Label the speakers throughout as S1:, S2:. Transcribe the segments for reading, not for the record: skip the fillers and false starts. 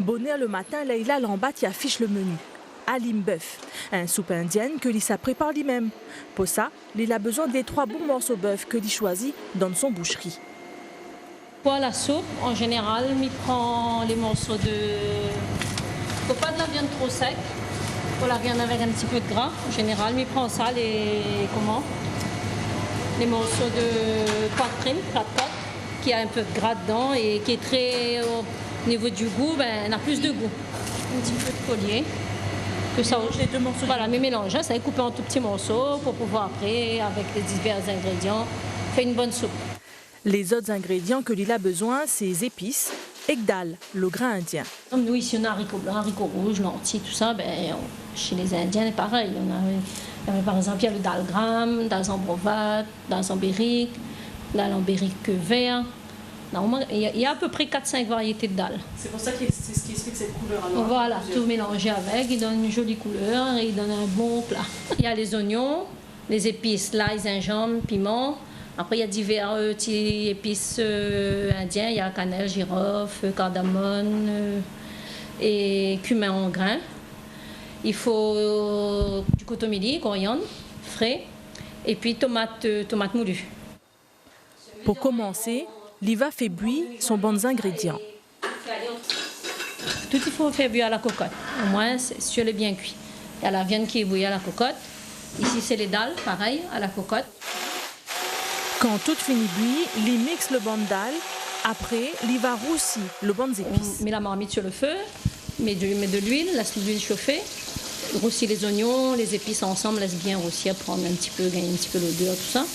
S1: Bonheur le matin, Leïla Lambat y affiche le menu. Halim bœuf, un soupe indienne que Lisa prépare lui-même. Pour ça, il a besoin des 3 bons morceaux de bœuf que lui choisit dans son boucherie.
S2: Pour la soupe, en général, il prend les morceaux de... Il ne faut pas de la viande trop sec. Pour la viande avec un petit peu de gras, en général, il prend ça, les morceaux de poitrine, plat de côte, qui a un peu de gras dedans et qui est très... Au niveau du goût, on a plus de goût. Un petit peu de collier. Que ça,
S1: les 2 morceaux.
S2: Voilà, mais mélange, ça est coupé en tout petits morceaux pour pouvoir après, avec les divers ingrédients, faire une bonne soupe.
S1: Les autres ingrédients que Lila a besoin, c'est épices et dal, le grain indien.
S2: Comme nous ici, on a haricots blancs, haricots rouges, lentilles, tout ça. Chez les Indiens, c'est pareil. Par exemple, il y a le dalgram, dal zambrovat, dal zambérique, dal ambérique vert. Il y a à peu près 4-5 variétés de dalles.
S1: C'est pour ça que c'est ce qui explique cette couleur. Alors,
S2: voilà, tout mélangé avec, il donne une jolie couleur et il donne un bon plat. Il y a les oignons, les épices, l'ail, gingembre, piment. Après, il y a divers petits épices indiens. Il y a cannelle, girofle, cardamone et cumin en grains. Il faut du cotomili, coriandre, frais, et puis tomate moulue.
S1: Pour commencer, Liva fait bouillir son bons ingrédients.
S2: Tout il faut faire bouillir à la cocotte. Au moins, si elle est bien cuit. Il y a la viande qui est bouillie à la cocotte. Ici, c'est les dalles, pareil, à la cocotte.
S1: Quand tout finit bouillir, il mixe le bon dalle. Après, il va roussi le bon épices.
S2: On met la marmite sur le feu, met de l'huile, laisse l'huile chauffer, roussit les oignons, les épices ensemble, laisse bien roussir, prendre gagner un petit peu l'odeur, tout ça.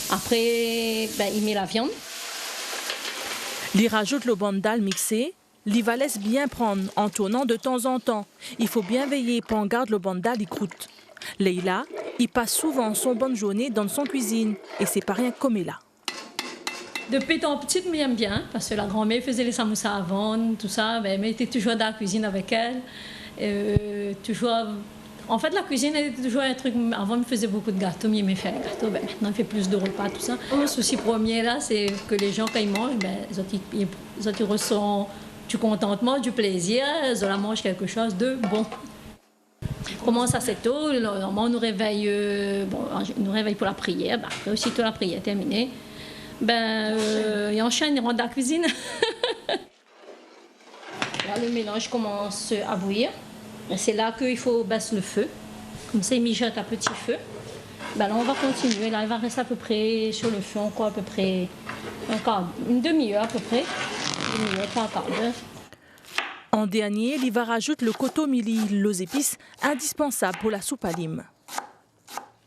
S2: Après, il met la viande.
S1: Il rajoute le bon dalle mixé. Il va laisser bien prendre en tournant de temps en temps. Il faut bien veiller pour garder le bon dalle croûte. Leïla, il passe souvent son bonne journée dans son cuisine et c'est pas rien comme là.
S2: Depuis étant petite, je m'aime bien parce que la grand-mère faisait les samoussas avant, tout ça. Elle était toujours dans la cuisine avec elle. En fait, la cuisine était toujours un truc. Avant, je faisais beaucoup de gâteaux, mais il me fait les gâteaux. Maintenant, il fait plus de repas, tout ça. Le souci premier, là, c'est que les gens, quand ils mangent, ils ressentent du contentement, du plaisir. Ils mangent quelque chose de bon. On commence assez tôt. Normalement, on nous réveille, pour la prière. Après, aussitôt la prière terminée, ils enchaînent, ils rentrent dans la cuisine. Là, le mélange commence à bouillir. C'est là qu'il faut baisser le feu. Comme ça, il mijote à petit feu. Là, on va continuer. Là, il va rester à peu près sur le feu encore à peu près une demi-heure à peu près. Une demi-heure, pas un quart d'heure.
S1: En dernier, il va rajouter le cotomili, les épices indispensables pour la soupe halim.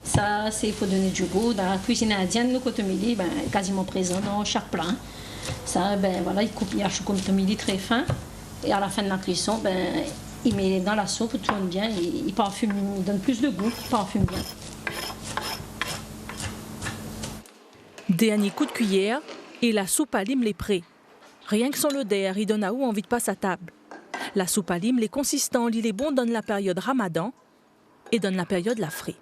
S2: Ça, il faut donner du goût. Dans la cuisine indienne, le cotomili est quasiment présent dans chaque plat. Ça, il hache le cotomili très fin. Et à la fin de la cuisson, il met dans la soupe, il tourne bien, il parfume, il donne plus de goût, il parfume bien.
S1: Dernier coup de cuillère et la soupe halim l'est prête. Rien que son l'odeur, il donne à où envie de passer à table. La soupe halim, les consistants, il est bon dans la période Ramadan et dans la période la frais.